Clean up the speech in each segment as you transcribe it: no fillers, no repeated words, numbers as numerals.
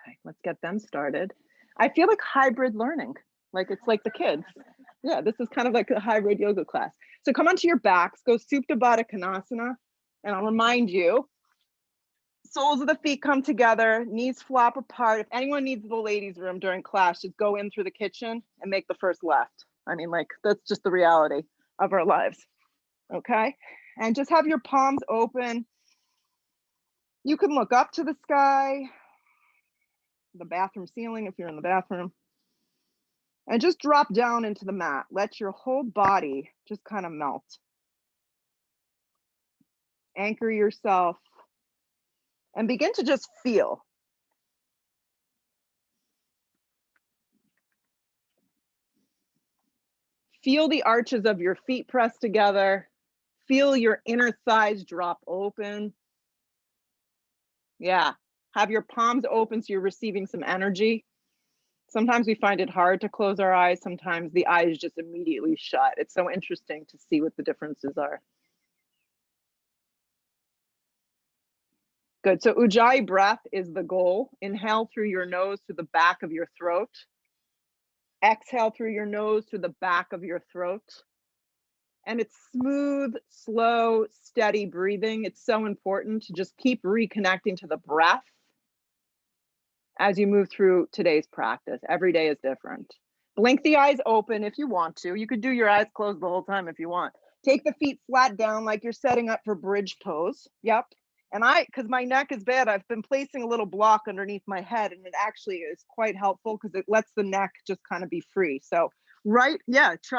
Okay, let's get them started. I feel like hybrid learning, like it's like the kids. Yeah, this is kind of like a hybrid yoga class. So come onto your backs, go Supta Baddha Konasana, and I'll remind you, soles of the feet come together, knees flop apart. If anyone needs the ladies' room during class, just go in through the kitchen and make the first left. I mean, like, that's just the reality of our lives, okay? And just have your palms open. You can look up to the sky, the bathroom ceiling if you're in the bathroom, and just drop down into the mat. Let your whole body just kind of melt. Anchor yourself and begin to just feel. Feel the arches of your feet press together. Feel your inner thighs drop open. Yeah, have your palms open so you're receiving some energy. Sometimes we find it hard to close our eyes. Sometimes the eyes just immediately shut. It's so interesting to see what the differences are. Good, so Ujjayi breath is the goal. Inhale through your nose to the back of your throat. Exhale through your nose to the back of your throat. And it's smooth, slow, steady breathing. It's so important to just keep reconnecting to the breath as you move through today's practice. Every day is different. Blink the eyes open if you want to. You could do your eyes closed the whole time if you want. Take the feet flat down like you're setting up for bridge pose. Yep. And because my neck is bad, I've been placing a little block underneath my head, and it actually is quite helpful because it lets the neck just kind of be free. So try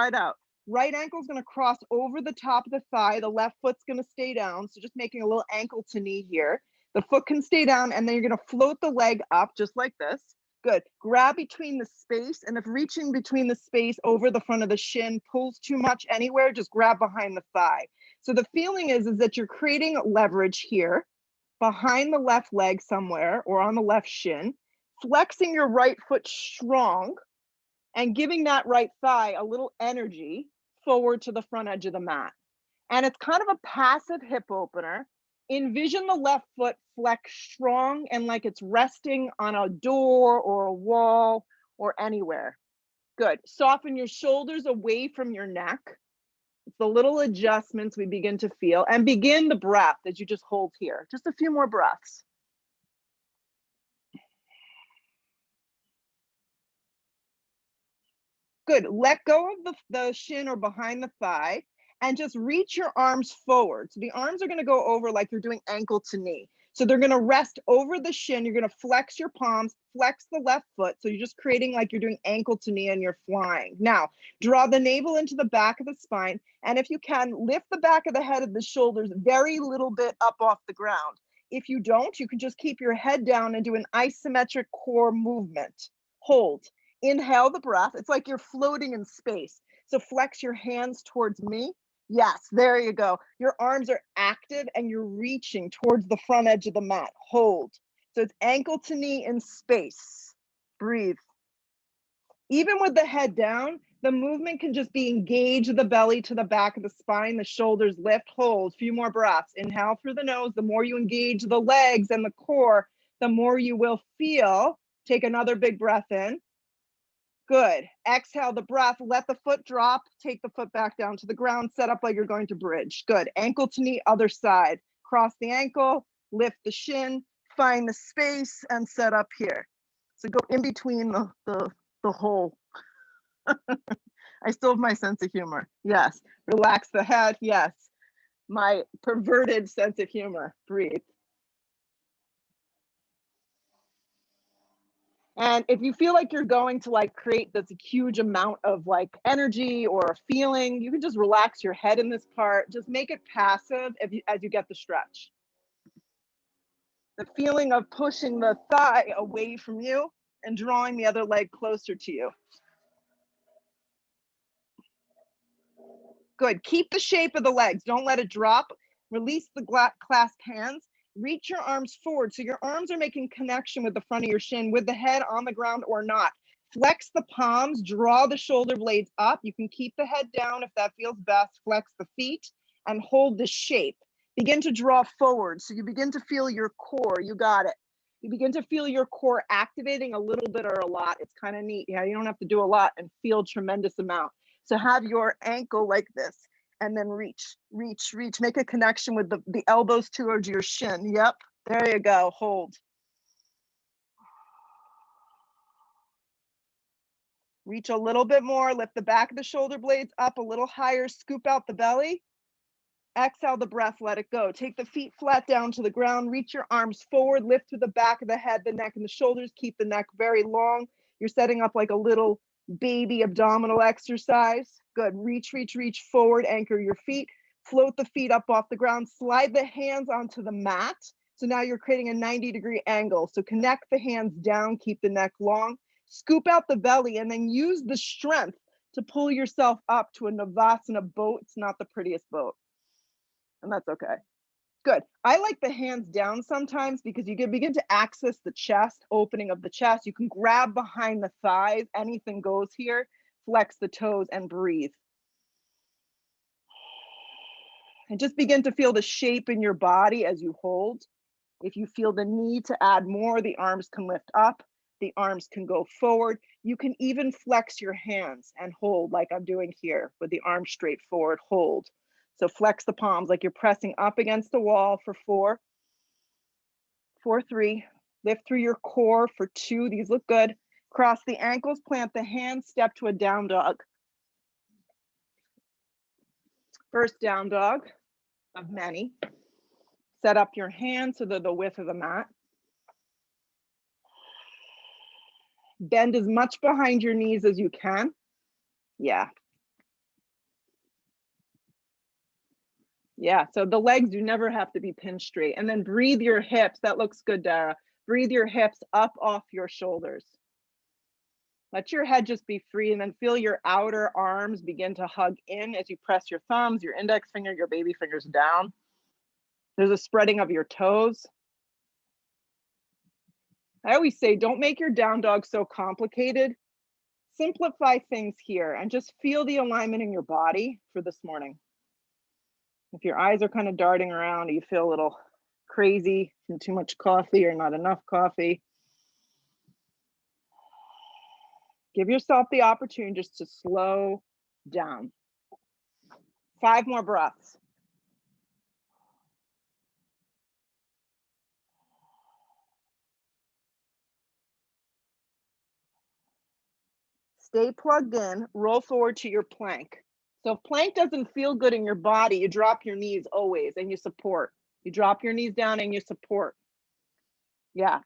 it out. Right ankle's gonna cross over the top of the thigh. The left foot's gonna stay down. So just making a little ankle to knee here. The foot can stay down, and then you're gonna float the leg up just like this. Good. Grab between the space, and if reaching between the space over the front of the shin pulls too much anywhere, just grab behind the thigh. So the feeling is that you're creating leverage here behind the left leg somewhere or on the left shin, flexing your right foot strong and giving that right thigh a little energy forward to the front edge of the mat. And it's kind of a passive hip opener. Envision the left foot flex strong and like it's resting on a door or a wall or anywhere. Good. Soften your shoulders away from your neck. It's the little adjustments we begin to feel, and begin the breath as you just hold here. Just a few more breaths. Good. Let go of the shin or behind the thigh and just reach your arms forward. So the arms are going to go over like you're doing ankle to knee. So they're going to rest over the shin. You're going to flex your palms, flex the left foot. So you're just creating like you're doing ankle to knee and you're flying. Now, draw the navel into the back of the spine. And if you can, lift the back of the head of the shoulders very little bit up off the ground. If you don't, you can just keep your head down and do an isometric core movement. Hold. Inhale the breath. It's like you're floating in space. So flex your hands towards me. Yes, there you go. Your arms are active and you're reaching towards the front edge of the mat. Hold. So it's ankle to knee in space. Breathe. Even with the head down, the movement can just be engage the belly to the back of the spine, the shoulders lift, hold. Few more breaths. Inhale through the nose. The more you engage the legs and the core, the more you will feel. Take another big breath in. Good. Exhale the breath, let the foot drop, take the foot back down to the ground, set up like you're going to bridge. Good. Ankle to knee, other side. Cross the ankle, lift the shin, find the space, and set up here. So go in between the hole. I still have my sense of humor. Yes. Relax the head. Yes. My perverted sense of humor. Breathe. And if you feel like you're going to like create this huge amount of like energy or a feeling, you can just relax your head in this part. Just make it passive as you get the stretch. The feeling of pushing the thigh away from you and drawing the other leg closer to you. Good. Keep the shape of the legs. Don't let it drop. Release the clasped hands. Reach your arms forward. So your arms are making connection with the front of your shin, with the head on the ground or not. Flex the palms, draw the shoulder blades up. You can keep the head down if that feels best. Flex the feet and hold the shape. Begin to draw forward. So you begin to feel your core. You got it. You begin to feel your core activating a little bit or a lot. It's kind of neat. Yeah, you don't have to do a lot and feel tremendous amount. So have your ankle like this and then reach, reach, reach. Make a connection with the elbows towards your shin. Yep, there you go, hold. Reach a little bit more, lift the back of the shoulder blades up a little higher, scoop out the belly. Exhale the breath, let it go. Take the feet flat down to the ground, reach your arms forward, lift through the back of the head, the neck and the shoulders, keep the neck very long. You're setting up like a little baby abdominal exercise. Good, reach, reach, reach forward, anchor your feet, float the feet up off the ground, slide the hands onto the mat. So now you're creating a 90-degree angle. So connect the hands down, keep the neck long, scoop out the belly, and then use the strength to pull yourself up to a Navasana boat. It's not the prettiest boat. And that's okay. Good. I like the hands down sometimes because you can begin to access the chest, opening of the chest. You can grab behind the thighs. Anything goes here. Flex the toes and breathe. And just begin to feel the shape in your body as you hold. If you feel the need to add more, the arms can lift up. The arms can go forward. You can even flex your hands and hold like I'm doing here with the arms straight forward, hold. So flex the palms like you're pressing up against the wall for 4, 4, 3. Lift through your core for 2. These look good. Cross the ankles, plant the hands, step to a down dog. First down dog of many. Set up your hands so they're the width of the mat. Bend as much behind your knees as you can. Yeah. Yeah, so the legs do never have to be pinned straight. And then breathe your hips. That looks good, Dara. Breathe your hips up off your shoulders. Let your head just be free and then feel your outer arms begin to hug in as you press your thumbs, your index finger, your baby fingers down. There's a spreading of your toes. I always say, don't make your down dog so complicated. Simplify things here and just feel the alignment in your body for this morning. If your eyes are kind of darting around, you feel a little crazy from too much coffee or not enough coffee, give yourself the opportunity just to slow down. 5 more breaths. Stay plugged in, roll forward to your plank. So if plank doesn't feel good in your body, you drop your knees always and you support. You drop your knees down and you support. Yeah.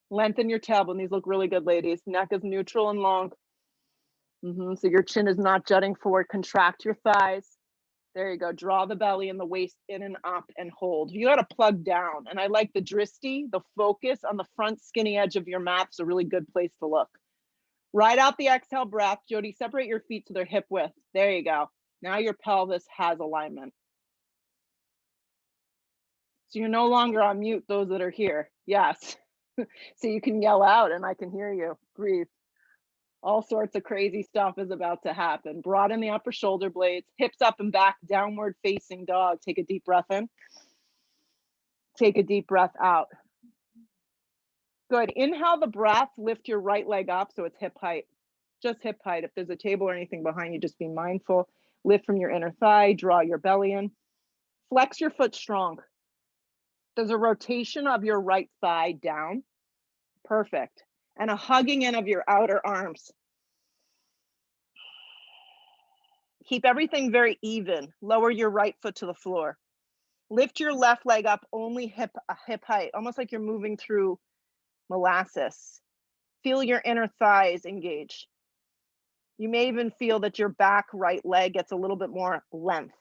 Lengthen your tailbone. These look really good, ladies. Neck is neutral and long. So your chin is not jutting forward. Contract your thighs. There you go. Draw the belly and the waist in and up and hold. You got to plug down. And I like the dristi, the focus on the front skinny edge of your mat. It's a really good place to look. Ride out the exhale breath. Jody, separate your feet to their hip width. There you go. Now your pelvis has alignment. So you're no longer on mute, those that are here. Yes. So you can yell out and I can hear you. Breathe. All sorts of crazy stuff is about to happen. Broaden the upper shoulder blades, hips up and back, downward facing dog. Take a deep breath in. Take a deep breath out. Good. Inhale the breath, lift your right leg up so it's hip height. Just hip height. If there's a table or anything behind you, just be mindful. Lift from your inner thigh, draw your belly in. Flex your foot strong. There's a rotation of your right thigh down. Perfect. And a hugging in of your outer arms. Keep everything very even. Lower your right foot to the floor. Lift your left leg up only hip height, almost like you're moving through molasses. Feel your inner thighs engage. You may even feel that your back right leg gets a little bit more length.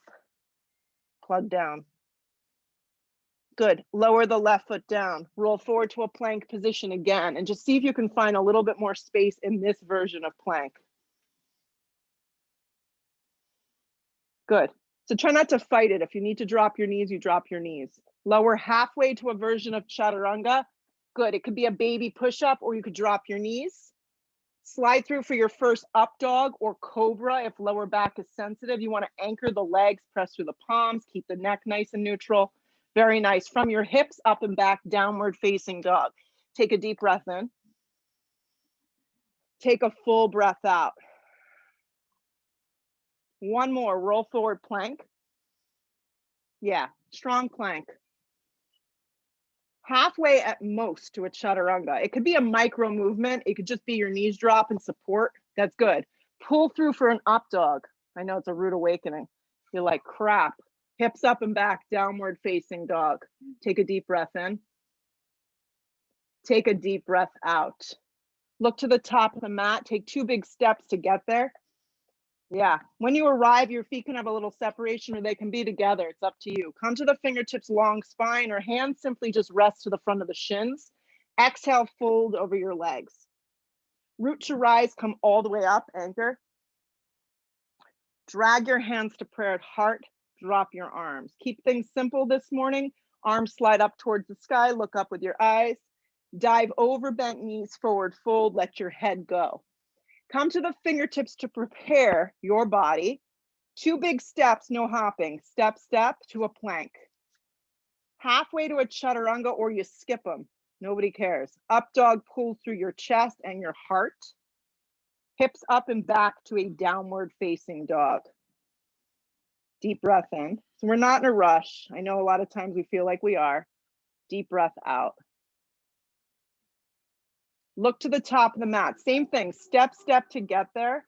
Plug down. Good. Lower the left foot down. Roll forward to a plank position again, and just see if you can find a little bit more space in this version of plank. Good. So try not to fight it. If you need to drop your knees, you drop your knees. Lower halfway to a version of chaturanga. Good. It could be a baby push-up, or you could drop your knees. Slide through for your first up dog or cobra if lower back is sensitive. You want to anchor the legs, press through the palms, keep the neck nice and neutral. Very nice. From your hips up and back, downward facing dog. Take a deep breath in. Take a full breath out. One more, roll forward plank. Yeah, strong plank. Halfway at most to a chaturanga. It could be a micro movement. It could just be your knees drop and support. That's good. Pull through for an up dog. I know it's a rude awakening. You're like, crap. Hips up and back, downward facing dog. Take a deep breath in. Take a deep breath out. Look to the top of the mat. Take 2 big steps to get there. Yeah. When you arrive, your feet can have a little separation or they can be together. It's up to you. Come to the fingertips, long spine, or hands simply just rest to the front of the shins. Exhale, fold over your legs. Root to rise, come all the way up, anchor. Drag your hands to prayer at heart. Drop your arms. Keep things simple this morning. Arms slide up towards the sky. Look up with your eyes. Dive over, bent knees, forward fold. Let your head go. Come to the fingertips to prepare your body. 2 big steps, no hopping. Step, step to a plank. Halfway to a chaturanga, or you skip them. Nobody cares. Up dog pulls through your chest and your heart. Hips up and back to a downward facing dog. Deep breath in. So we're not in a rush. I know a lot of times we feel like we are. Deep breath out. Look to the top of the mat. Same thing. Step, step to get there.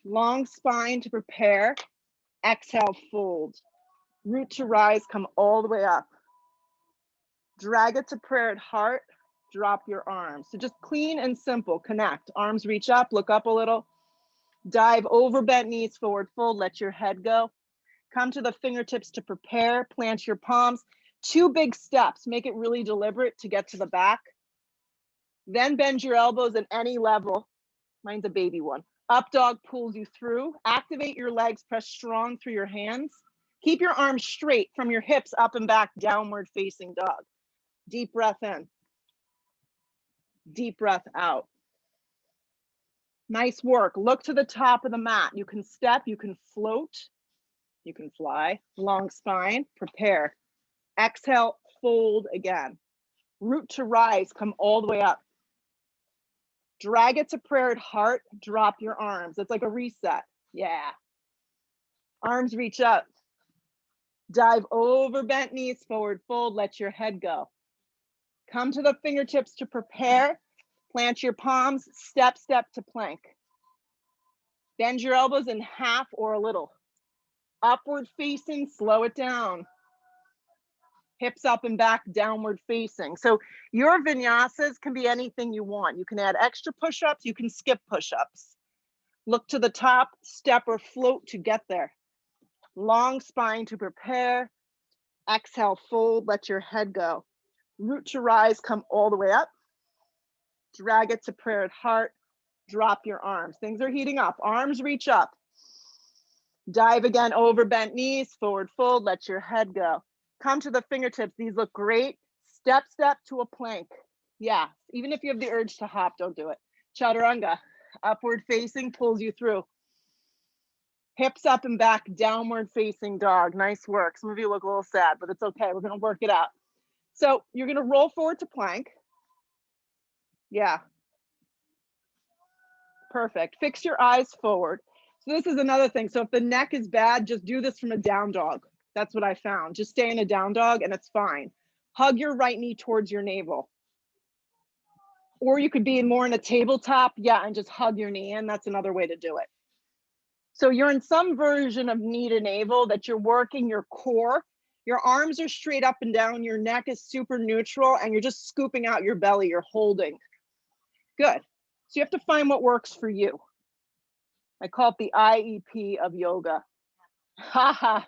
Long spine to prepare. Exhale, fold. Root to rise, come all the way up. Drag it to prayer at heart. Drop your arms. So just clean and simple. Connect. Arms reach up, look up a little. Dive over, bent knees, forward fold. Let your head go. Come to the fingertips to prepare. Plant your palms. 2 big steps. Make it really deliberate to get to the back. Then bend your elbows at any level. Mine's a baby one. Up dog pulls you through. Activate your legs, press strong through your hands. Keep your arms straight from your hips up and back, downward facing dog. Deep breath in. Deep breath out. Nice work. Look to the top of the mat. You can step, you can float, you can fly. Long spine, prepare. Exhale, fold again. Root to rise, come all the way up. Drag it to prayer at heart, drop your arms. It's like a reset. Yeah. Arms reach up. Dive over, bent knees, forward fold, let your head go. Come to the fingertips to prepare. Plant your palms, step, step to plank. Bend your elbows in half or a little. Upward facing, slow it down. Hips up and back, downward facing. So your vinyasas can be anything you want. You can add extra push-ups, you can skip push-ups. Look to the top, step or float to get there. Long spine to prepare. Exhale, fold, let your head go. Root to rise, come all the way up. Drag it to prayer at heart. Drop your arms. Things are heating up. Arms reach up. Dive again over bent knees, forward fold, let your head go. Come to the fingertips. These look great. Step, step to a plank. Yeah, even if you have the urge to hop, don't do it. Chaturanga, upward facing, pulls you through. Hips up and back, downward facing dog. Nice work. Some of you look a little sad, but it's okay. We're gonna work it out. So you're gonna roll forward to plank. Yeah. Perfect. Fix your eyes forward. So this is another thing. So if the neck is bad, just do this from a down dog. That's what I found. Just stay in a down dog and it's fine. Hug your right knee towards your navel. Or you could be more in a tabletop, yeah, and just hug your knee in. That's another way to do it. So you're in some version of knee to navel that you're working your core. Your arms are straight up and down. Your neck is super neutral and you're just scooping out your belly. You're holding. Good. So you have to find what works for you. I call it the IEP of yoga. Haha.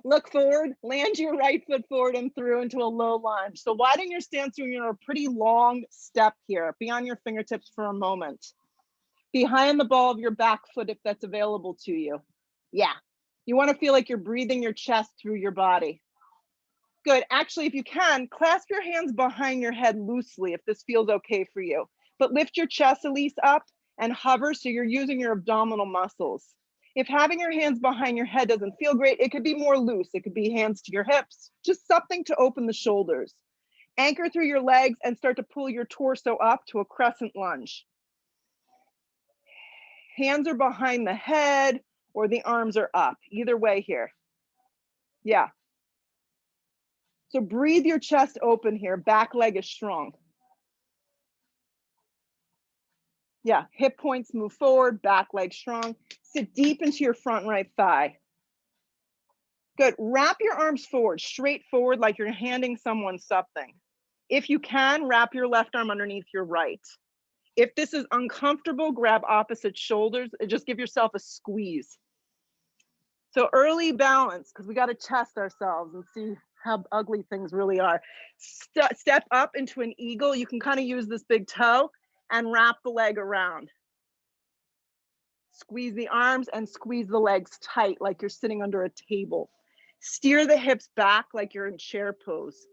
Look forward, land your right foot forward and through into a low lunge. So widen your stance through, you're in a pretty long step here. Be on your fingertips for a moment. Behind the ball of your back foot if that's available to you. Yeah. You want to feel like you're breathing your chest through your body. Good. Actually, if you can, clasp your hands behind your head loosely if this feels okay for you. But lift your chest at least up and hover so you're using your abdominal muscles. If having your hands behind your head doesn't feel great, it could be more loose. It could be hands to your hips, just something to open the shoulders. Anchor through your legs and start to pull your torso up to a crescent lunge. Hands are behind the head or the arms are up, either way here. Yeah. So breathe your chest open here, back leg is strong. Yeah, hip points move forward, back leg strong. Sit deep into your front right thigh. Good, wrap your arms forward, straight forward like you're handing someone something. If you can, wrap your left arm underneath your right. If this is uncomfortable, grab opposite shoulders and just give yourself a squeeze. So early balance, because we got to test ourselves and see how ugly things really are. Step up into an eagle. You can kind of use this big toe and wrap the leg around. Squeeze the arms and squeeze the legs tight like you're sitting under a table. Steer the hips back like you're in chair pose.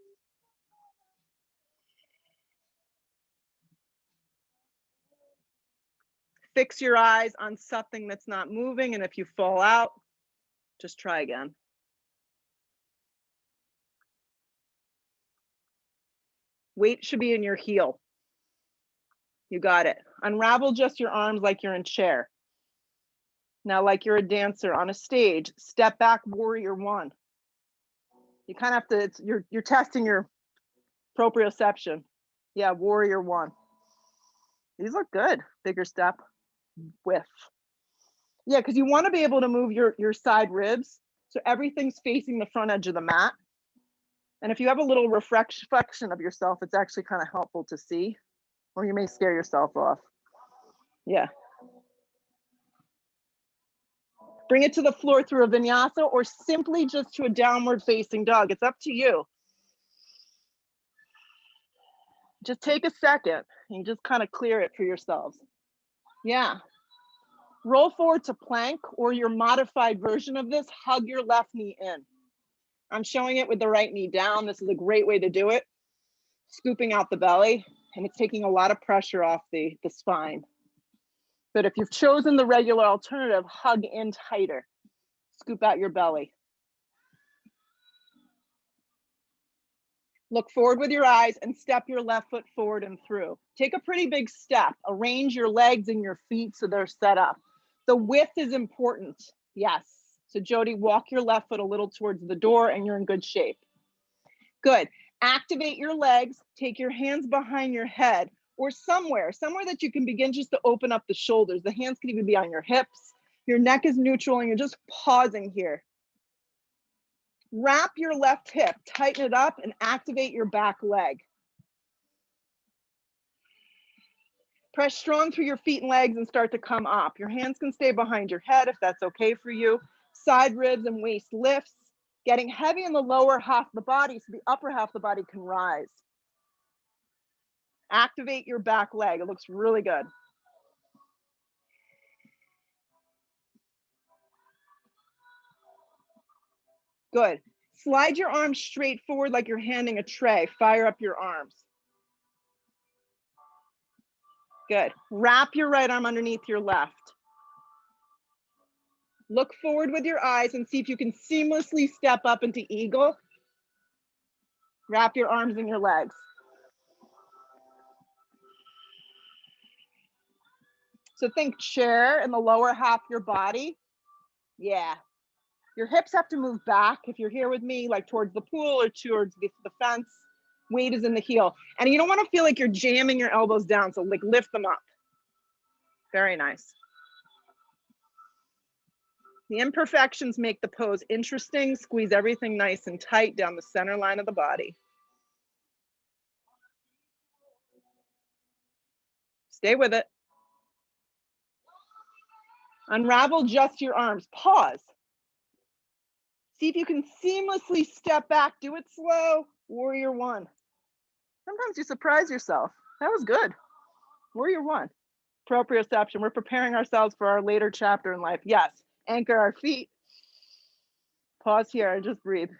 Fix your eyes on something that's not moving, and if you fall out, just try again. Weight should be in your heel. You got it. Unravel just your arms like you're in chair. Now, like you're a dancer on a stage, step back, warrior one. You kind of have to, you're testing your proprioception. Yeah, warrior one. These look good. Bigger step, width. Yeah, because you want to be able to move your side ribs so everything's facing the front edge of the mat. And if you have a little reflection of yourself, it's actually kind of helpful to see, or you may scare yourself off. Yeah. Bring it to the floor through a vinyasa or simply just to a downward facing dog. It's up to you. Just take a second and just kind of clear it for yourselves. Yeah. Roll forward to plank or your modified version of this, hug your left knee in. I'm showing it with the right knee down. This is a great way to do it. Scooping out the belly, and it's taking a lot of pressure off the spine. But if you've chosen the regular alternative, hug in tighter. Scoop out your belly. Look forward with your eyes and step your left foot forward and through. Take a pretty big step. Arrange your legs and your feet so they're set up. The width is important. Yes. So Jody, walk your left foot a little towards the door and you're in good shape. Good. Activate your legs. Take your hands behind your head or somewhere that you can begin just to open up the shoulders. The hands can even be on your hips. Your neck is neutral and you're just pausing here. Wrap your left hip, tighten it up and activate your back leg. Press strong through your feet and legs and start to come up. Your hands can stay behind your head if that's okay for you. Side ribs and waist lifts, getting heavy in the lower half of the body so the upper half of the body can rise. Activate your back leg. It looks really good. Good. Slide your arms straight forward like you're handing a tray. Fire up your arms. Good. Wrap your right arm underneath your left. Look forward with your eyes and see if you can seamlessly step up into eagle. Wrap your arms in your legs. So think chair in the lower half of your body. Yeah. Your hips have to move back. If you're here with me, like towards the pool or towards the fence, weight is in the heel. And you don't want to feel like you're jamming your elbows down. So like lift them up. Very nice. The imperfections make the pose interesting. Squeeze everything nice and tight down the center line of the body. Stay with it. Unravel just your arms. Pause. See if you can seamlessly step back. Do it slow. Warrior one. Sometimes you surprise yourself. That was good. Warrior one. Proprioception. We're preparing ourselves for our later chapter in life. Yes. Anchor our feet. Pause here and just breathe.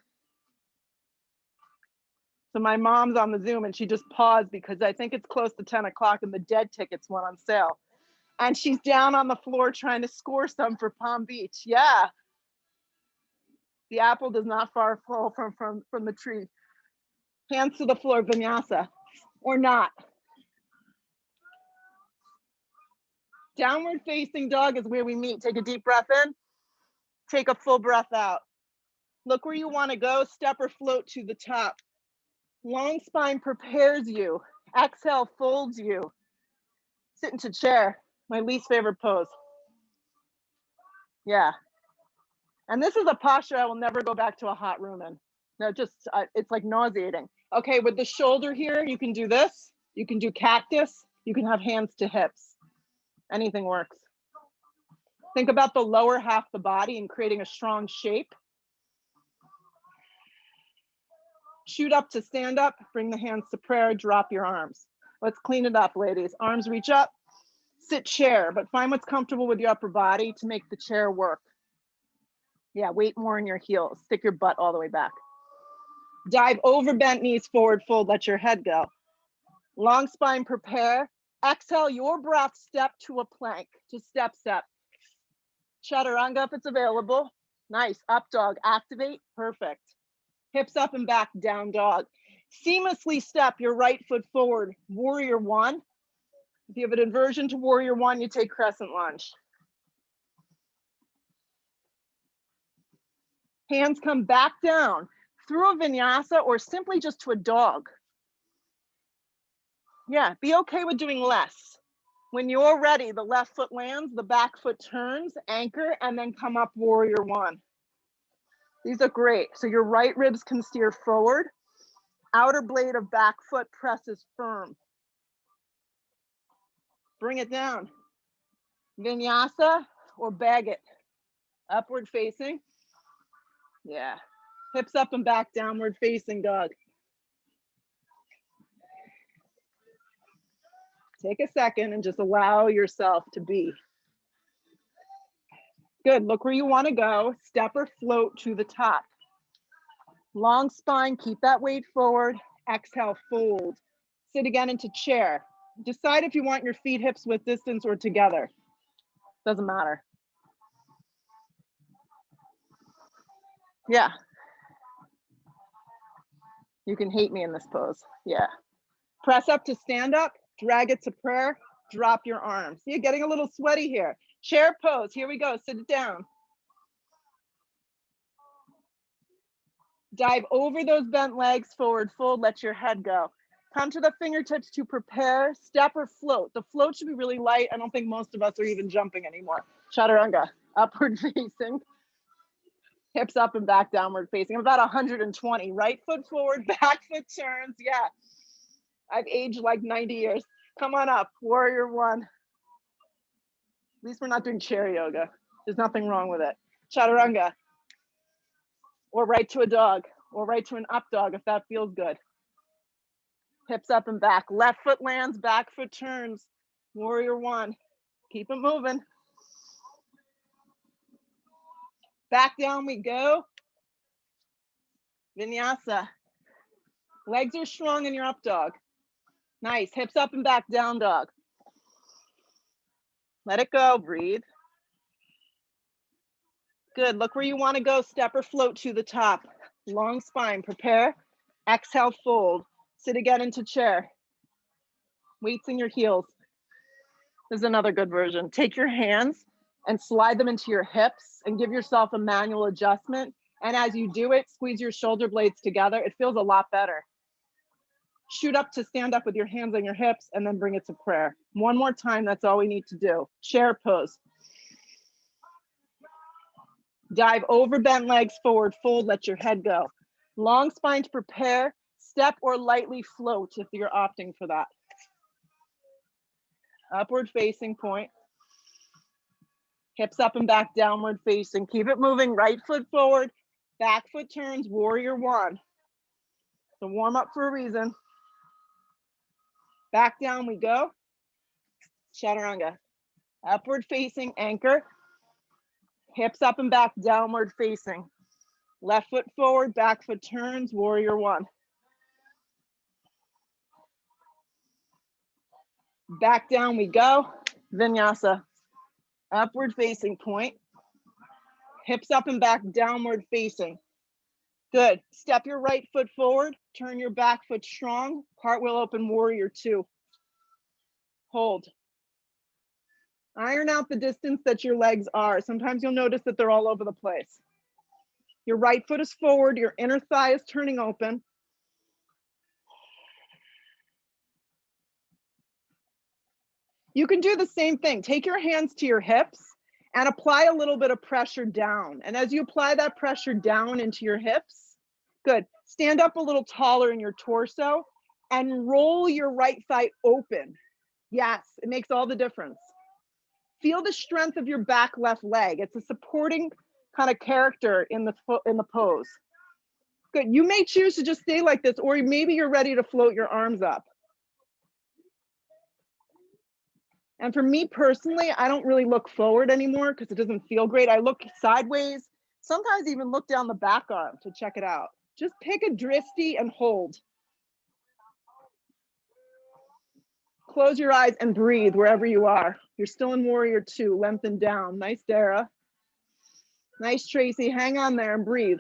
So my mom's on the Zoom and she just paused because I think it's close to 10 o'clock and the dead tickets went on sale. And she's down on the floor trying to score some for Palm Beach. Yeah. The apple does not far fall from the tree. Hands to the floor, vinyasa, or not. Downward facing dog is where we meet. Take a deep breath in, take a full breath out. Look where you want to go, step or float to the top. Long spine prepares you. Exhale, folds you. Sit into chair, my least favorite pose. Yeah. And this is a posture I will never go back to a hot room in. No, just, it's like nauseating. Okay, with the shoulder here, you can do this. You can do cactus. You can have hands to hips. Anything works. Think about the lower half of the body and creating a strong shape. Shoot up to stand up, bring the hands to prayer, drop your arms. Let's clean it up, ladies. Arms reach up, sit chair, but find what's comfortable with your upper body to make the chair work. Yeah, weight more in your heels. Stick your butt all the way back. Dive over, bent knees, forward fold, let your head go. Long spine, prepare. Exhale your breath, step to a plank. Just step, step. Chaturanga if it's available. Nice, up dog, activate, perfect. Hips up and back, down dog. Seamlessly step your right foot forward, warrior one. If you have an inversion to warrior one, you take crescent lunge. Hands come back down through a vinyasa or simply just to a dog. Yeah, be okay with doing less. When you're ready, the left foot lands, the back foot turns, anchor, and then come up warrior one. These are great. So your right ribs can steer forward. Outer blade of back foot presses firm. Bring it down. Vinyasa or bag it. Upward facing. Yeah. Hips up and back, downward facing dog. Take a second and just allow yourself to be. Good, look where you want to go. Step or float to the top. Long spine, keep that weight forward. Exhale, fold. Sit again into chair. Decide if you want your feet hips width distance or together. Doesn't matter. Yeah. You can hate me in this pose. Yeah. Press up to stand up, drag it to prayer, drop your arms. You're getting a little sweaty here. Chair pose, here we go, sit it down. Dive over those bent legs, forward fold, let your head go. Come to the fingertips to prepare, step or float. The float should be really light. I don't think most of us are even jumping anymore. Chaturanga, upward facing. Hips up and back, downward facing. I'm about 120. Right foot forward, back foot turns. Yeah, I've aged like 90 years. Come on up, warrior one. At least we're not doing chair yoga. There's nothing wrong with it. Chaturanga, or right to a dog, or right to an up dog if that feels good. Hips up and back. Left foot lands, back foot turns. Warrior one. Keep it moving. Back down we go. Vinyasa. Legs are strong in your up dog. Nice. Hips up and back, down dog. Let it go. Breathe. Good. Look where you want to go. Step or float to the top. Long spine. Prepare. Exhale, fold. Sit again into chair. Weights in your heels. This is another good version. Take your hands and slide them into your hips and give yourself a manual adjustment. And as you do it, squeeze your shoulder blades together. It feels a lot better. Shoot up to stand up with your hands on your hips and then bring it to prayer. One more time, that's all we need to do. Chair pose. Dive over bent legs, forward fold, let your head go. Long spine to prepare, step or lightly float if you're opting for that. Upward facing point. Hips up and back, downward facing. Keep it moving, right foot forward, back foot turns, warrior one. So warm up for a reason. Back down we go. Chaturanga. Upward facing, anchor. Hips up and back, downward facing. Left foot forward, back foot turns, warrior one. Back down we go. Vinyasa. Upward facing point. Hips up and back, downward facing. Good. Step your right foot forward. Turn your back foot strong. Cartwheel open, warrior two. Hold. Iron out the distance that your legs are. Sometimes you'll notice that they're all over the place. Your right foot is forward. Your inner thigh is turning open. You can do the same thing. Take your hands to your hips and apply a little bit of pressure down. And as you apply that pressure down into your hips, good. Stand up a little taller in your torso and roll your right thigh open. Yes, it makes all the difference. Feel the strength of your back left leg. It's a supporting kind of character in the pose. Good. You may choose to just stay like this, or maybe you're ready to float your arms up. And for me personally, I don't really look forward anymore because it doesn't feel great. I look sideways, sometimes even look down the back arm to check it out. Just pick a drishti and hold. Close your eyes and breathe wherever you are. You're still in warrior two, lengthen down. Nice, Dara. Nice, Tracy. Hang on there and breathe.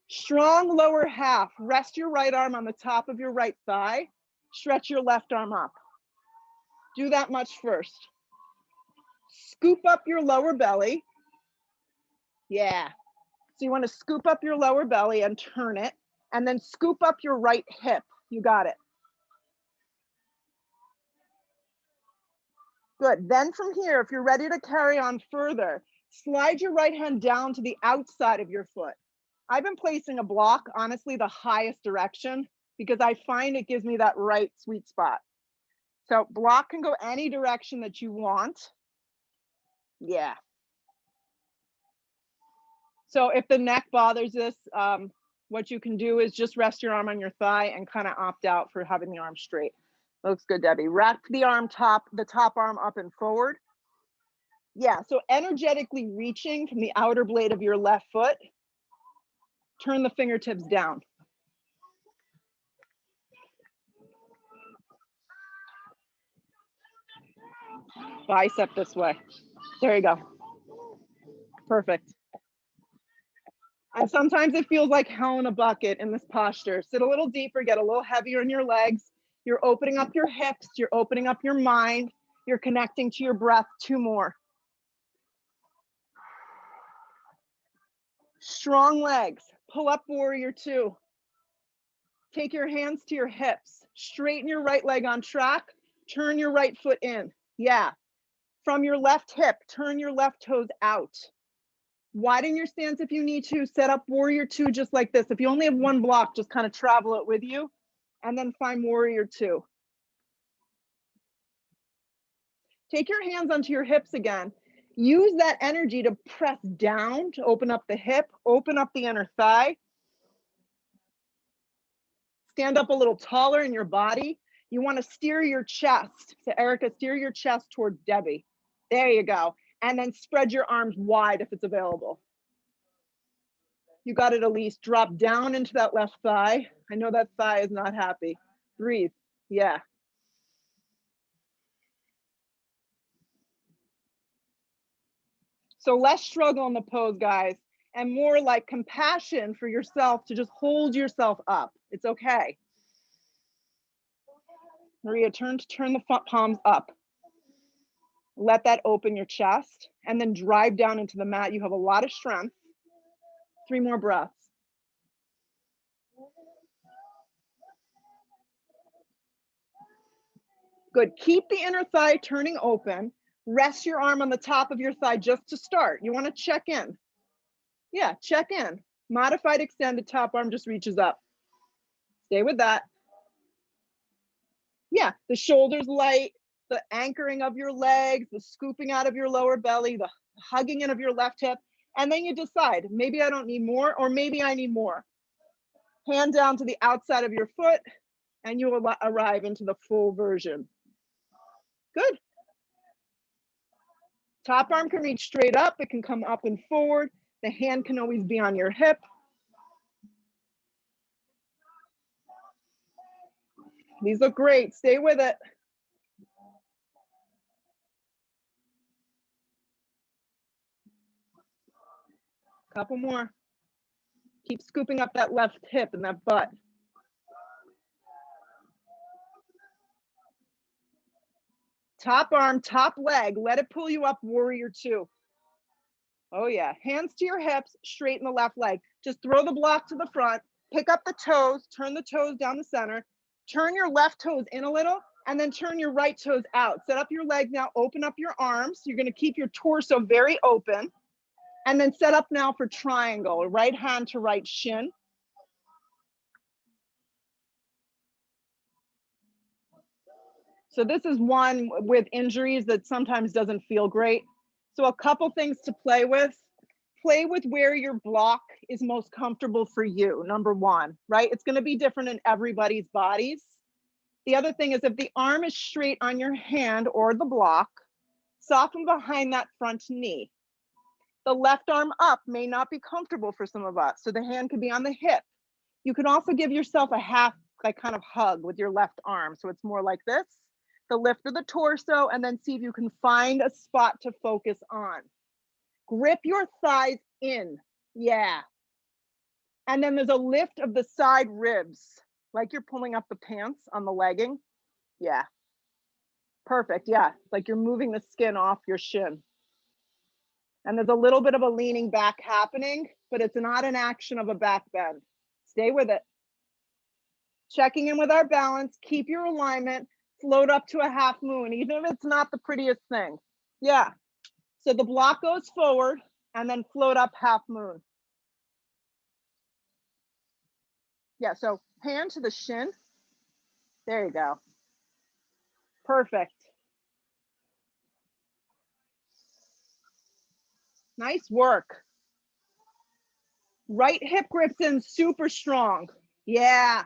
Strong lower half. Rest your right arm on the top of your right thigh. Stretch your left arm up. Do that much first. Scoop up your lower belly. Yeah. So you want to scoop up your lower belly and turn it, and then scoop up your right hip. You got it. Good. Then from here, if you're ready to carry on further, slide your right hand down to the outside of your foot. I've been placing a block, honestly, the highest direction, because I find it gives me that right sweet spot. So block can go any direction that you want. Yeah. So if the neck bothers this, what you can do is just rest your arm on your thigh and kind of opt out for having the arm straight. Looks good, Debbie. Wrap the arm the top arm up and forward. Yeah, so energetically reaching from the outer blade of your left foot. Turn the fingertips down. Bicep this way. There you go. Perfect. And sometimes it feels like hell in a bucket in this posture. Sit a little deeper, get a little heavier in your legs. You're opening up your hips, you're opening up your mind, you're connecting to your breath. Two more. Strong legs. Pull up warrior two. Take your hands to your hips. Straighten your right leg on track. Turn your right foot in. Yeah. From your left hip, turn your left toes out. Widen your stance if you need to. Set up warrior two just like this. If you only have one block, just kind of travel it with you and then find warrior two. Take your hands onto your hips again. Use that energy to press down to open up the hip, open up the inner thigh. Stand up a little taller in your body. You want to steer your chest. So Erica, steer your chest towards Debbie. There you go. And then spread your arms wide if it's available. You got it, Elise. Drop down into that left thigh. I know that thigh is not happy. Breathe. Yeah. So less struggle in the pose, guys, and more like compassion for yourself to just hold yourself up. It's okay. Maria, turn the palms up. Let that open your chest and then drive down into the mat. You have a lot of strength. 3 more breaths. Good. Keep the inner thigh turning open. Rest your arm on the top of your thigh just to start. You want to check in. Yeah, check in. Modified extended top arm just reaches up. Stay with that. Yeah, the shoulders light, the anchoring of your legs, the scooping out of your lower belly, the hugging in of your left hip. And then you decide, maybe I don't need more, or maybe I need more. Hand down to the outside of your foot, and you will arrive into the full version. Good. Top arm can reach straight up. It can come up and forward. The hand can always be on your hip. These look great. Stay with it. Couple more. Keep scooping up that left hip and that butt. Top arm, top leg. Let it pull you up, warrior two. Oh yeah, hands to your hips, straighten the left leg. Just throw the block to the front, pick up the toes, turn the toes down the center, turn your left toes in a little, and then turn your right toes out. Set up your leg now, open up your arms. You're gonna keep your torso very open. And then set up now for triangle, right hand to right shin. So this is one with injuries that sometimes doesn't feel great. So a couple things to play with. Play with where your block is most comfortable for you, number one, right? It's gonna be different in everybody's bodies. The other thing is if the arm is straight on your hand or the block, soften behind that front knee. The left arm up may not be comfortable for some of us, so the hand could be on the hip. You can also give yourself a half, like kind of hug with your left arm. So it's more like this, the lift of the torso, and then see if you can find a spot to focus on. Grip your thighs in, yeah. And then there's a lift of the side ribs, like you're pulling up the pants on the legging. Yeah, perfect, yeah. Like you're moving the skin off your shin. And there's a little bit of a leaning back happening, but it's not an action of a back bend. Stay with it. Checking in with our balance, keep your alignment, float up to a half moon, even if it's not the prettiest thing. Yeah. So the block goes forward and then float up half moon. Yeah, so hand to the shin. There you go. Perfect. Nice work. Right hip grips in super strong. Yeah.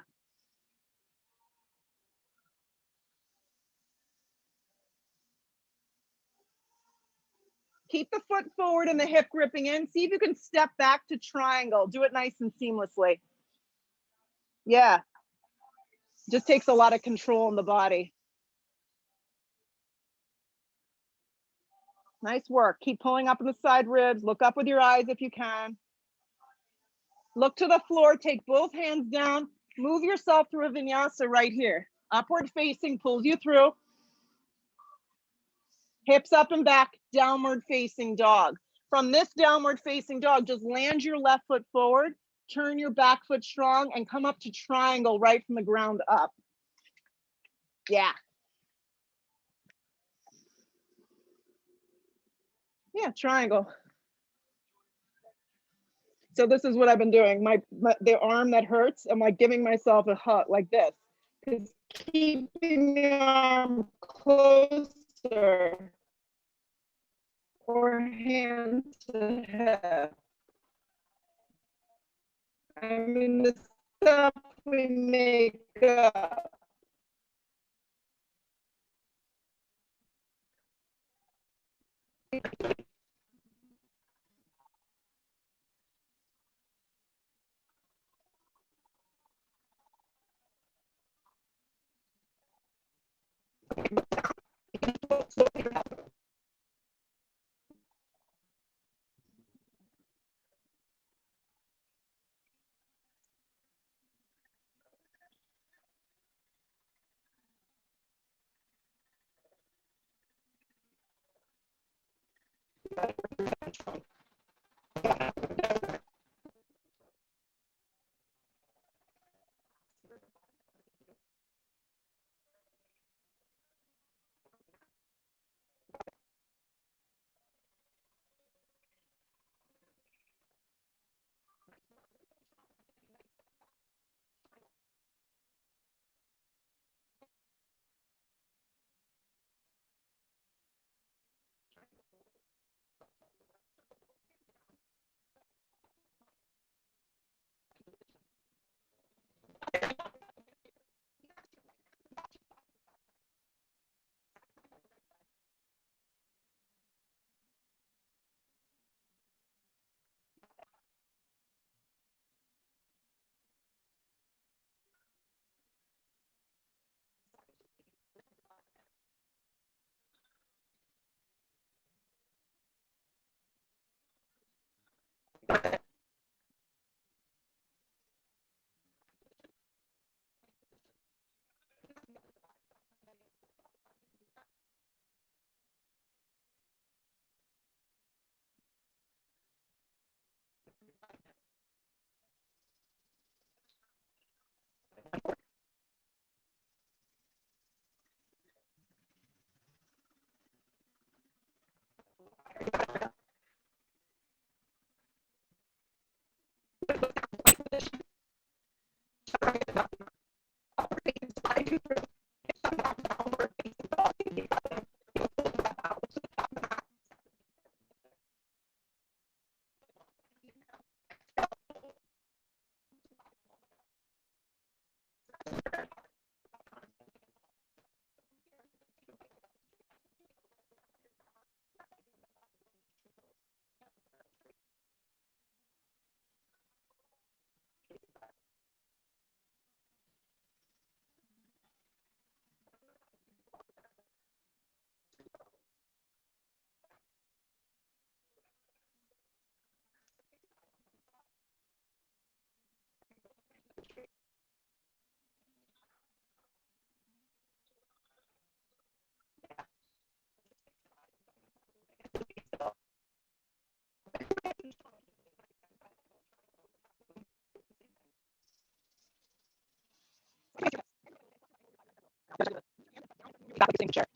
Keep the foot forward and the hip gripping in. See if you can step back to triangle. Do it nice and seamlessly. Yeah. Just takes a lot of control in the body. Nice work. Keep pulling up in the side ribs. Look up with your eyes if you can. Look to the floor. Take both hands down. Move yourself through a vinyasa right here. Upward facing pulls you through. Hips up and back, downward facing dog. From this downward facing dog, just land your left foot forward, turn your back foot strong, and come up to triangle right from the ground up. Yeah. Yeah, triangle. So this is what I've been doing. The arm that hurts, I'm like giving myself a hug like this. Because keeping the arm closer or hand to hip. I mean, the stuff we make up.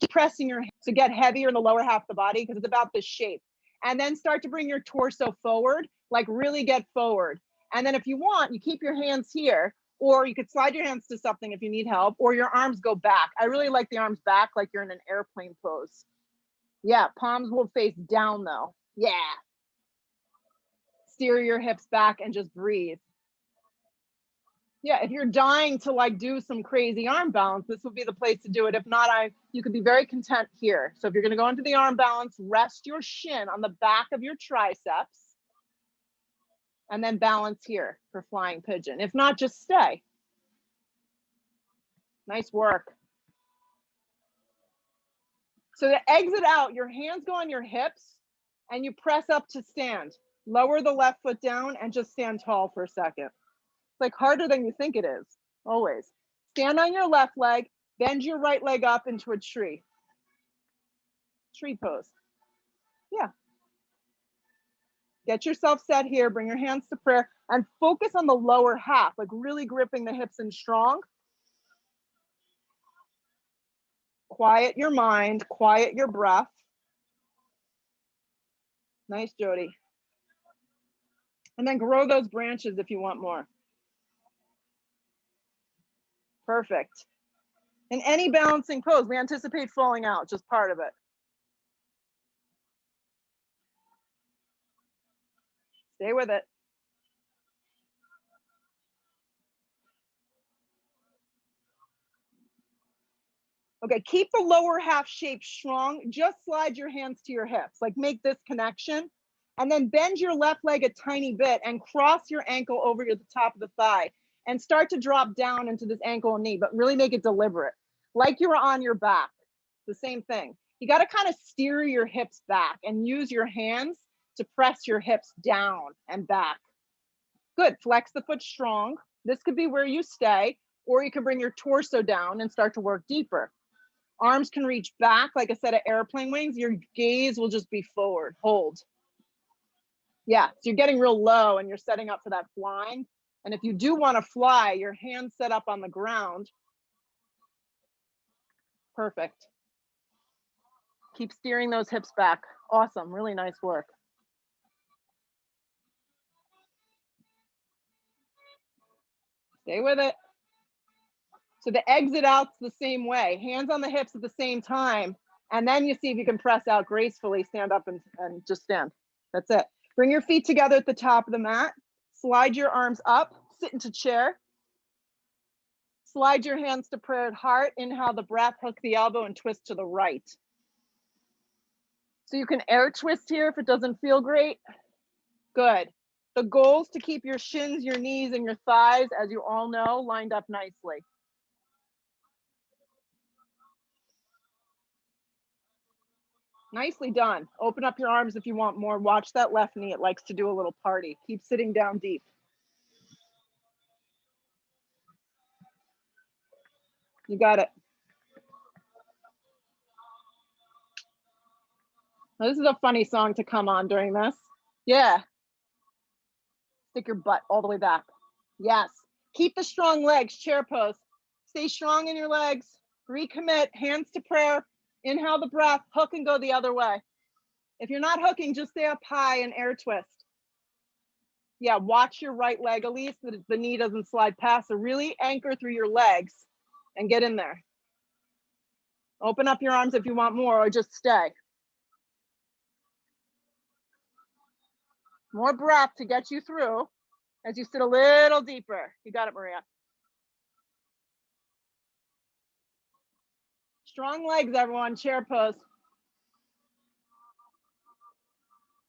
Keep pressing your hands to get heavier in the lower half of the body because it's about this shape. And then start to bring your torso forward, like really get forward. And then if you want, you keep your hands here, or you could slide your hands to something if you need help, or your arms go back. I really like the arms back like you're in an airplane pose. Yeah, palms will face down though. Yeah. Steer your hips back and just breathe. Yeah, if you're dying to like do some crazy arm balance, this would be the place to do it. If not, you could be very content here. So if you're gonna go into the arm balance, rest your shin on the back of your triceps and then balance here for flying pigeon. If not, just stay. Nice work. So to exit out, your hands go on your hips and you press up to stand. Lower the left foot down and just stand tall for a second. It's like harder than you think it is, always. Stand on your left leg, bend your right leg up into a tree. Tree pose. Yeah. Get yourself set here, bring your hands to prayer and focus on the lower half, like really gripping the hips in strong. Quiet your mind, quiet your breath. Nice, Jody. And then grow those branches if you want more. Perfect. In any balancing pose, we anticipate falling out, just part of it. Stay with it. Okay, keep the lower half shape strong. Just slide your hands to your hips, like make this connection. And then bend your left leg a tiny bit and cross your ankle over the top of the thigh and start to drop down into this ankle and knee, but really make it deliberate, like you were on your back. The same thing. You got to kind of steer your hips back and use your hands to press your hips down and back. Good. Flex the foot strong. This could be where you stay, or you can bring your torso down and start to work deeper. Arms can reach back like a set of airplane wings. Your gaze will just be forward. Hold. Yeah, so you're getting real low and you're setting up for that flying. And if you do want to fly, your hands set up on the ground. Perfect. Keep steering those hips back. Awesome. Really nice work. Stay with it. So the exit out's the same way. Hands on the hips at the same time. And then you see if you can press out gracefully. Stand up and just stand. That's it. Bring your feet together at the top of the mat. Slide your arms up. Sit into chair. Slide your hands to prayer at heart. Inhale the breath. Hook the elbow and twist to the right. So you can air twist here if it doesn't feel great. Good. The goal is to keep your shins, your knees, and your thighs, as you all know, lined up nicely. Nicely done. Open up your arms if you want more. Watch that left knee. It likes to do a little party. Keep sitting down deep. You got it. Now, this is a funny song to come on during this. Yeah. Stick your butt all the way back. Yes. Keep the strong legs, chair pose. Stay strong in your legs. Recommit, hands to prayer. Inhale the breath, hook and go the other way. If you're not hooking, just stay up high and air twist. Yeah, watch your right leg, Elise, that the knee doesn't slide past. So really anchor through your legs and get in there. Open up your arms if you want more, or just stay. More breath to get you through as you sit a little deeper. You got it, Maria. Strong legs, everyone. Chair pose.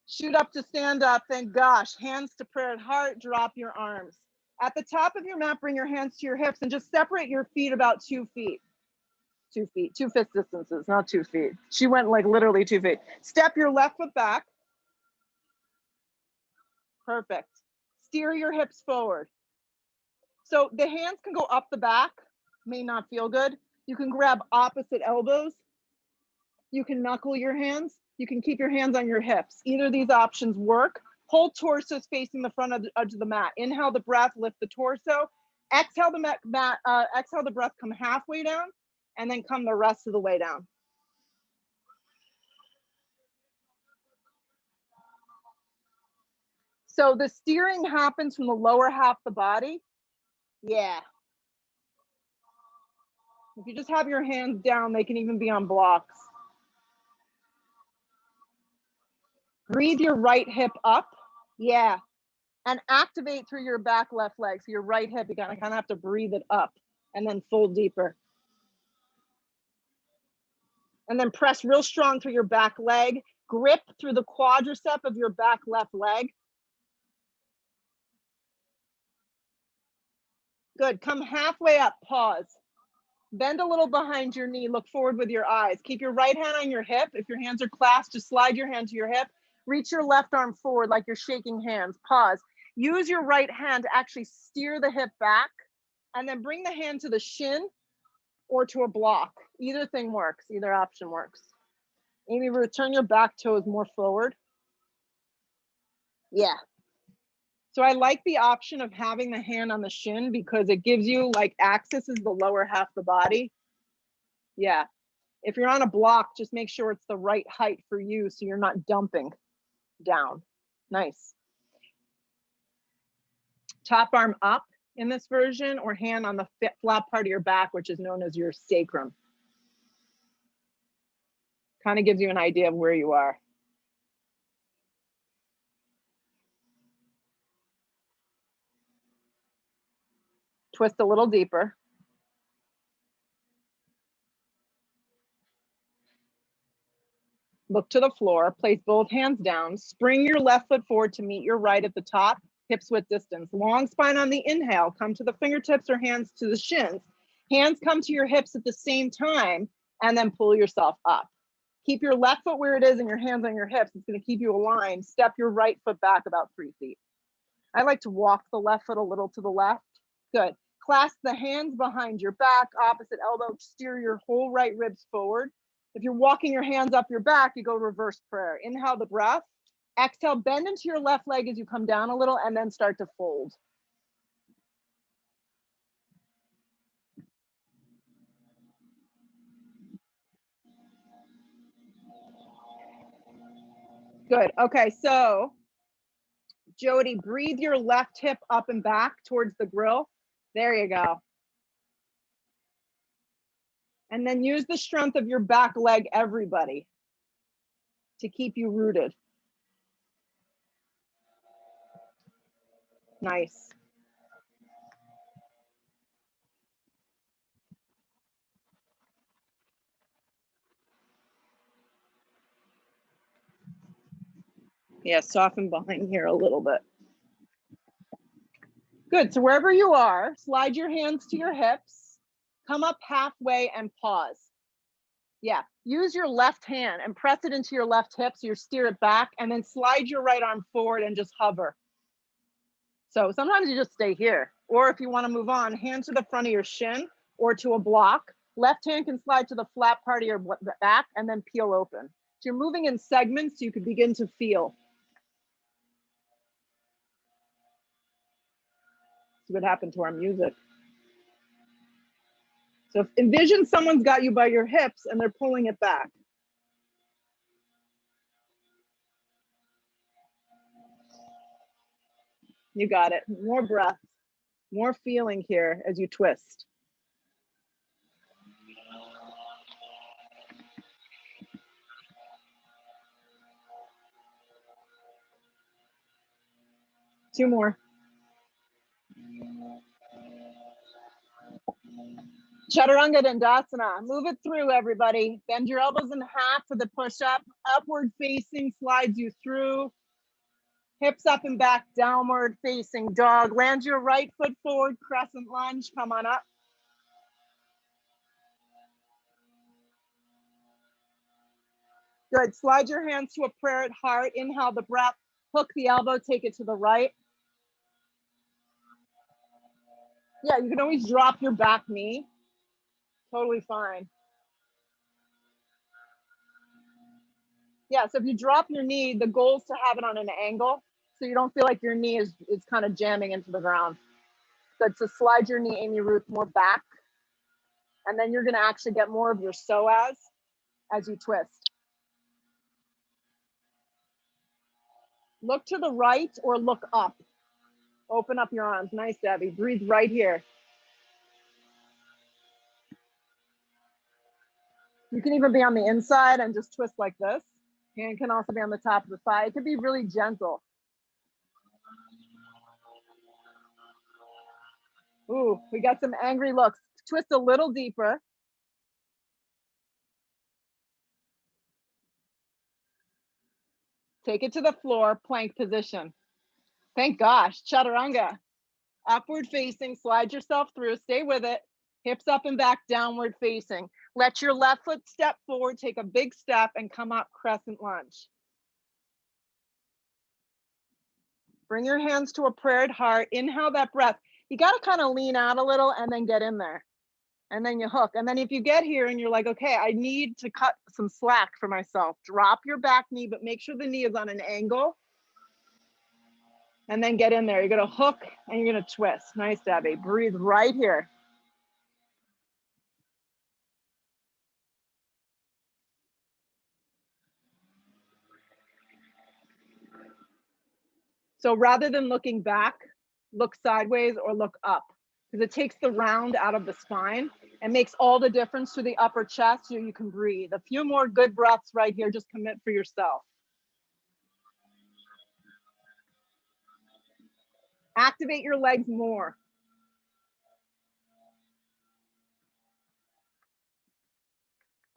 Shoot up to stand up. Thank gosh. Hands to prayer at heart. Drop your arms. At the top of your mat, bring your hands to your hips and just separate your feet about 2 feet. 2 feet. 2 fist distances, not 2 feet. She went like literally 2 feet. Step your left foot back. Perfect. Steer your hips forward. So the hands can go up the back. May not feel good. You can grab opposite elbows. You can knuckle your hands. You can keep your hands on your hips. Either of these options work. Whole torso is facing the front of the edge of the mat. Inhale the breath, lift the torso. Exhale the exhale the breath, come halfway down, and then come the rest of the way down. So the steering happens from the lower half of the body. Yeah. If you just have your hands down, they can even be on blocks. Breathe your right hip up. Yeah. And activate through your back left leg. So your right hip, you gotta kind of have to breathe it up and then fold deeper. And then press real strong through your back leg. Grip through the quadricep of your back left leg. Good, come halfway up, pause. Bend a little behind your knee, look forward with your eyes. Keep your right hand on your hip. If your hands are clasped, just slide your hand to your hip. Reach your left arm forward like you're shaking hands, pause. Use your right hand to actually steer the hip back and then bring the hand to the shin or to a block. Either thing works, either option works. Amy, return your back toes more forward. Yeah. So I like the option of having the hand on the shin because it gives you like axis is the lower half of the body. Yeah. If you're on a block, just make sure it's the right height for you so you're not dumping down. Nice. Top arm up in this version or hand on the flat part of your back, which is known as your sacrum. Kind of gives you an idea of where you are. Twist a little deeper. Look to the floor, place both hands down, spring your left foot forward to meet your right at the top, hips width distance. Long spine on the inhale, come to the fingertips or hands to the shins. Hands come to your hips at the same time and then pull yourself up. Keep your left foot where it is and your hands on your hips. It's going to keep you aligned. Step your right foot back about 3 feet. I like to walk the left foot a little to the left. Good. Clasp the hands behind your back, opposite elbow, steer your whole right ribs forward. If you're walking your hands up your back, you go reverse prayer. Inhale the breath. Exhale, bend into your left leg as you come down a little and then start to fold. Good. Okay, so Jody, breathe your left hip up and back towards the grill. There you go. And then use the strength of your back leg, everybody, to keep you rooted. Nice. Yeah, soften behind here a little bit. Good, so wherever you are, slide your hands to your hips, come up halfway and pause. Yeah, use your left hand and press it into your left hip so you steer it back, and then slide your right arm forward and just hover. So sometimes you just stay here. Or if you want to move on, hand to the front of your shin or to a block. Left hand can slide to the flat part of your back and then peel open. So you're moving in segments so you can begin to feel. See what happened to our music. So envision someone's got you by your hips and they're pulling it back. You got it. More breath, more feeling here as you twist. Two more. Chaturanga Dandasana. Move it through, everybody. Bend your elbows in half for the push-up. Upward facing slides you through. Hips up and back, downward facing dog. Land your right foot forward, crescent lunge. Come on up. Good. Slide your hands to a prayer at heart. Inhale the breath. Hook the elbow, take it to the right. Yeah, you can always drop your back knee. Totally fine. Yeah, so if you drop your knee, the goal is to have it on an angle so you don't feel like your knee is kind of jamming into the ground. Good, so slide your knee, Amy Ruth, more back. And then you're gonna actually get more of your psoas as you twist. Look to the right or look up. Open up your arms. Nice, Debbie. Breathe right here. You can even be on the inside and just twist like this. Hand can also be on the top of the thigh. It can be really gentle. Ooh, we got some angry looks. Twist a little deeper. Take it to the floor, plank position. Thank gosh, chaturanga. Upward facing, slide yourself through, stay with it. Hips up and back, downward facing. Let your left foot step forward, take a big step and come up, crescent lunge. Bring your hands to a prayer at heart. Inhale that breath. You got to kind of lean out a little and then get in there. And then you hook. And then if you get here and you're like, okay, I need to cut some slack for myself, drop your back knee, but make sure the knee is on an angle. And then get in there. You're going to hook and you're going to twist. Nice, Debbie. Breathe right here. So rather than looking back, look sideways or look up, because it takes the round out of the spine and makes all the difference to the upper chest so you can breathe. A few more good breaths right here. Just commit for yourself. Activate your legs more.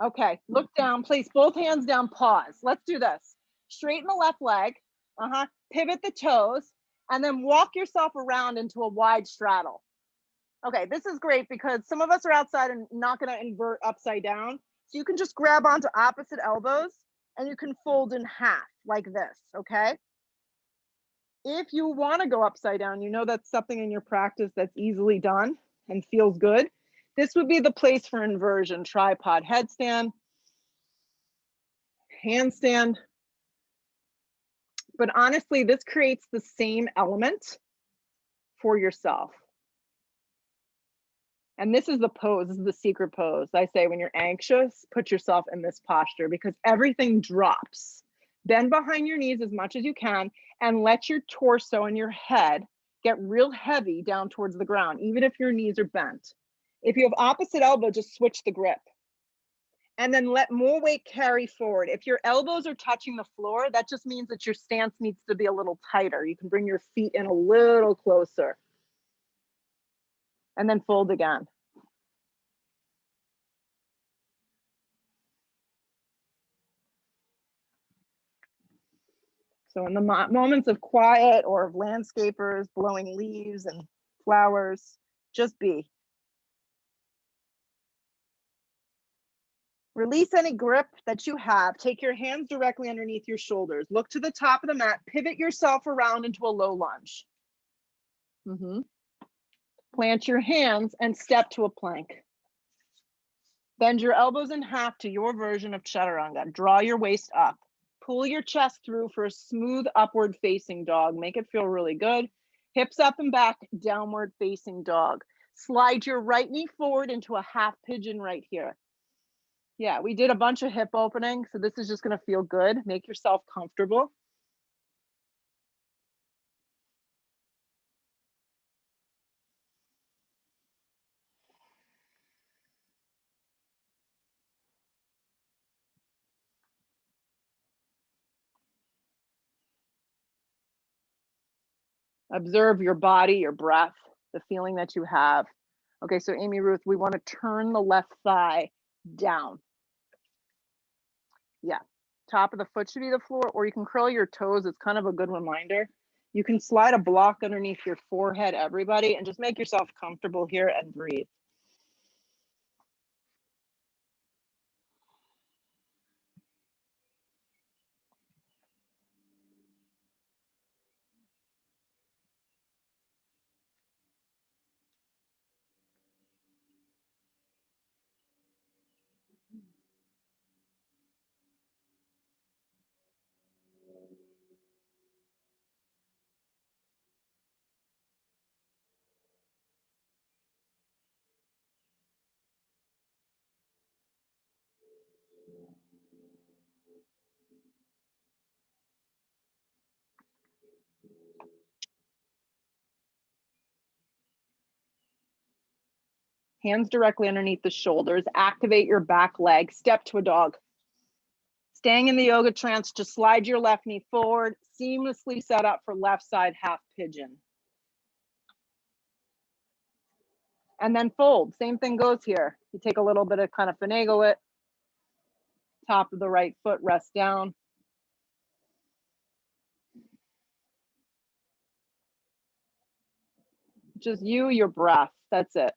Okay, look down, place both hands down, pause. Let's do this. Straighten the left leg, pivot the toes, and then walk yourself around into a wide straddle. Okay, this is great because some of us are outside and not gonna invert upside down. So you can just grab onto opposite elbows and you can fold in half like this, okay? If you wanna go upside down, you know that's something in your practice that's easily done and feels good. This would be the place for inversion: tripod headstand, handstand. But honestly, this creates the same element for yourself. And this is the pose, this is the secret pose. I say when you're anxious, put yourself in this posture because everything drops. Bend behind your knees as much as you can and let your torso and your head get real heavy down towards the ground, even if your knees are bent. If you have opposite elbow, just switch the grip. And then let more weight carry forward. If your elbows are touching the floor, that just means that your stance needs to be a little tighter. You can bring your feet in a little closer. And then fold again. So in the moments of quiet or of landscapers blowing leaves and flowers, just be. Release any grip that you have. Take your hands directly underneath your shoulders. Look to the top of the mat. Pivot yourself around into a low lunge. Plant your hands and step to a plank. Bend your elbows in half to your version of chaturanga. Draw your waist up. Pull your chest through for a smooth upward facing dog. Make it feel really good. Hips up and back, downward facing dog. Slide your right knee forward into a half pigeon right here. Yeah, we did a bunch of hip opening, so this is just gonna feel good. Make yourself comfortable. Observe your body, your breath, the feeling that you have. Okay, so Amy Ruth, we wanna turn the left thigh down. Yeah, top of the foot should be the floor, or you can curl your toes. It's kind of a good reminder. You can slide a block underneath your forehead, everybody, and just make yourself comfortable here and breathe. Hands directly underneath the shoulders. Activate your back leg. Step to a dog. Staying in the yoga trance, just slide your left knee forward, seamlessly set up for left side half pigeon. And then fold. Same thing goes here. You take a little bit of kind of finagle it. Top of the right foot, rest down. Just you, your breath. That's it.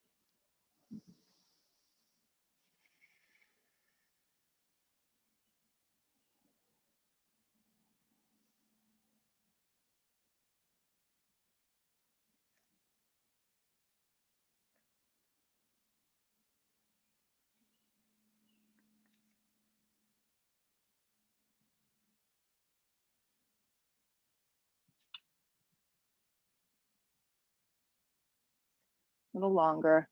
A little longer.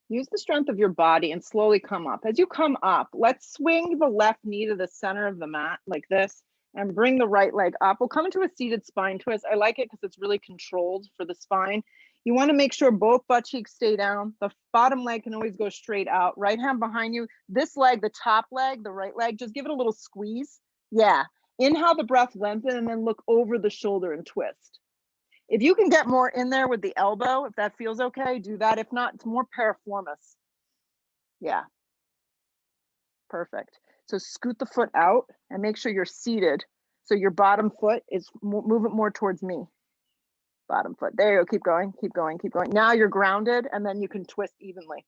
Use the strength of your body and slowly come up. As you come up, let's swing the left knee to the center of the mat like this and bring the right leg up. We'll come into a seated spine twist. I like it because it's really controlled for the spine. You want to make sure both butt cheeks stay down. The bottom leg can always go straight out. Right hand behind you. This leg, the top leg, the right leg, just give it a little squeeze. Yeah. Inhale the breath, lengthen, and then look over the shoulder and twist. If you can get more in there with the elbow, if that feels okay, do that. If not, it's more piriformis. Yeah, perfect. So scoot the foot out and make sure you're seated. So your bottom foot is, move it more towards me. Bottom foot. There you go. Keep going, keep going, keep going. Now you're grounded and then you can twist evenly.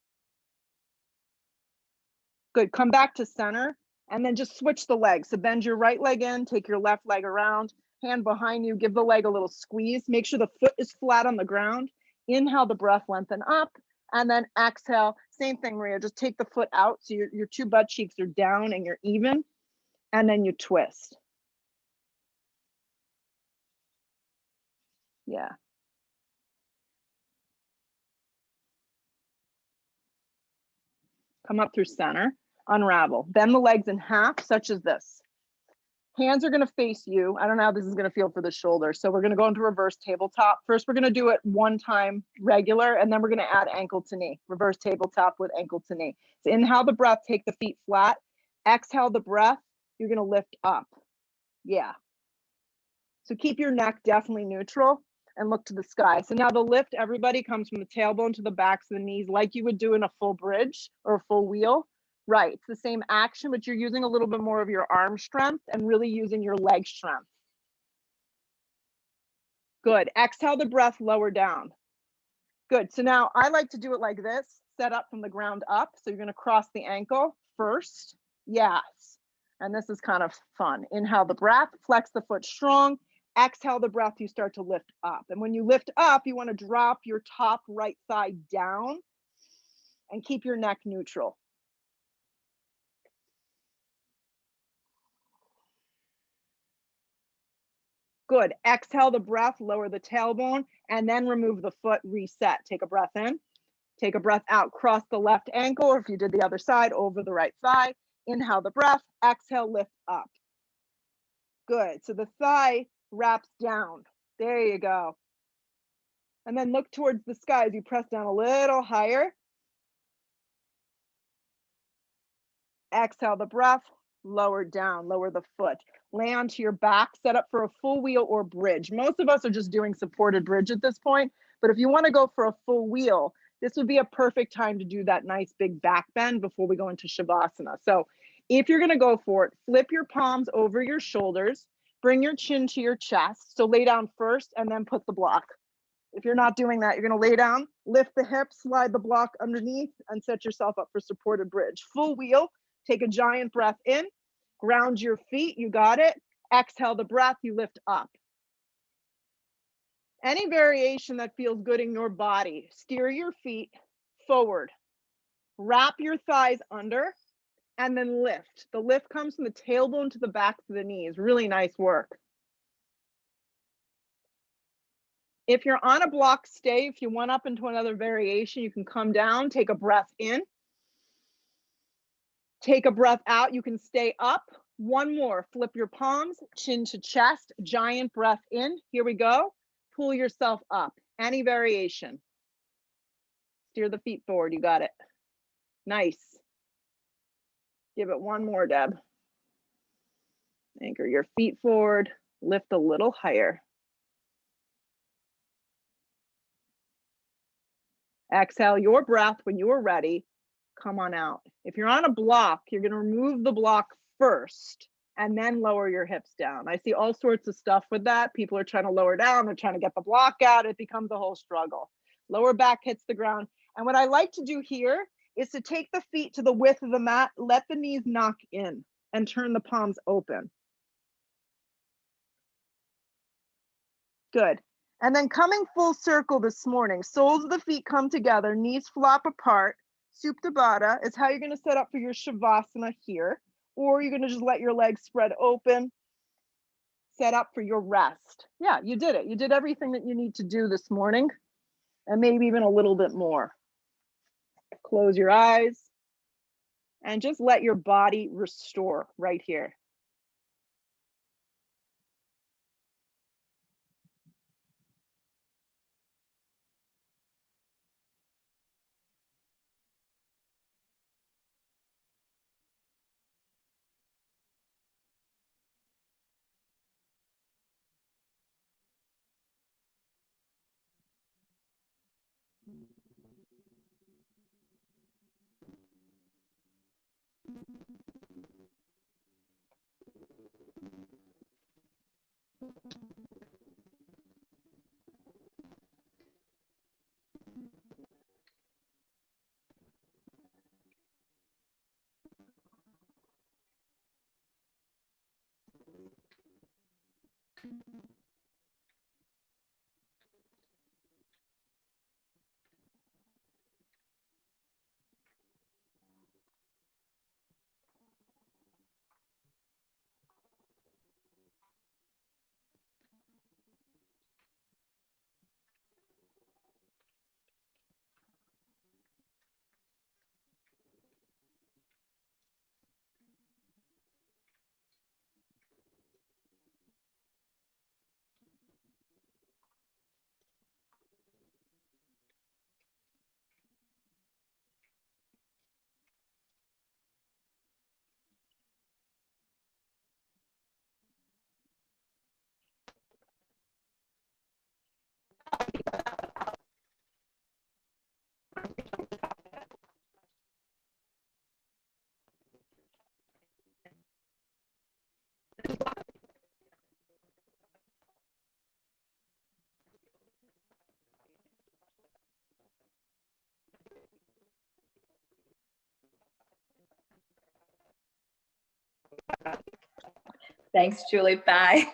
Good. Come back to center and then just switch the legs. So bend your right leg in, take your left leg around, hand behind you, give the leg a little squeeze. Make sure the foot is flat on the ground. Inhale the breath, lengthen up, and then exhale. Same thing, Maria. Just take the foot out so your two butt cheeks are down and you're even, and then you twist. Yeah. Come up through center, unravel. Bend the legs in half, such as this. Hands are going to face you. I don't know how this is going to feel for the shoulder. So we're going to go into reverse tabletop. First, we're going to do it one time regular, and then we're going to add ankle to knee. Reverse tabletop with ankle to knee. So inhale the breath, take the feet flat. Exhale the breath, you're going to lift up. Yeah. So keep your neck definitely neutral and look to the sky. So now the lift, everybody, comes from the tailbone to the backs of the knees like you would do in a full bridge or a full wheel. Right, it's the same action, but you're using a little bit more of your arm strength and really using your leg strength. Good. Exhale the breath, lower down. Good. So now I like to do it like this, set up from the ground up. So you're going to cross the ankle first. Yes. And this is kind of fun. Inhale the breath, flex the foot strong. Exhale the breath, you start to lift up. And when you lift up, you want to drop your top right thigh down and keep your neck neutral. Good. Exhale the breath, lower the tailbone, and then remove the foot, reset. Take a breath in. Take a breath out, cross the left ankle, or if you did the other side, over the right thigh. Inhale the breath, exhale, lift up. Good. So the thigh wraps down. There you go. And then look towards the sky as you press down a little higher. Exhale the breath, lower down, lower the foot. Lay onto your back, set up for a full wheel or bridge. Most of us are just doing supported bridge at this point, but if you want to go for a full wheel, this would be a perfect time to do that nice big back bend before we go into Shavasana. So if you're going to go for it, flip your palms over your shoulders, bring your chin to your chest. So lay down first and then put the block. If you're not doing that, you're going to lay down, lift the hips, slide the block underneath, and set yourself up for supported bridge. Full wheel, take a giant breath in, ground your feet, you got it. Exhale the breath, you lift up. Any variation that feels good in your body, steer your feet forward, wrap your thighs under, and then lift. The lift comes from the tailbone to the back of the knees. Really nice work. If you're on a block, stay. If you want up into another variation, you can come down, take a breath in, take a breath out. You can stay up. One more, flip your palms, chin to chest, giant breath in. Here we go. Pull yourself up. Any variation. Steer the feet forward. You got it. Nice. Give it one more, Deb. Anchor your feet forward. Lift a little higher. Exhale your breath when you are ready. Come on out. If you're on a block, you're going to remove the block first and then lower your hips down. I see all sorts of stuff with that. People are trying to lower down. They're trying to get the block out. It becomes a whole struggle. Lower back hits the ground. And what I like to do here is to take the feet to the width of the mat, let the knees knock in and turn the palms open. Good. And then coming full circle this morning, soles of the feet come together, knees flop apart. Supta Baddha is how you're going to set up for your Shavasana here, or you're going to just let your legs spread open, set up for your rest. Yeah, you did it. You did everything that you need to do this morning, and maybe even a little bit more. Close your eyes and just let your body restore right here. Thanks, Julie. Bye.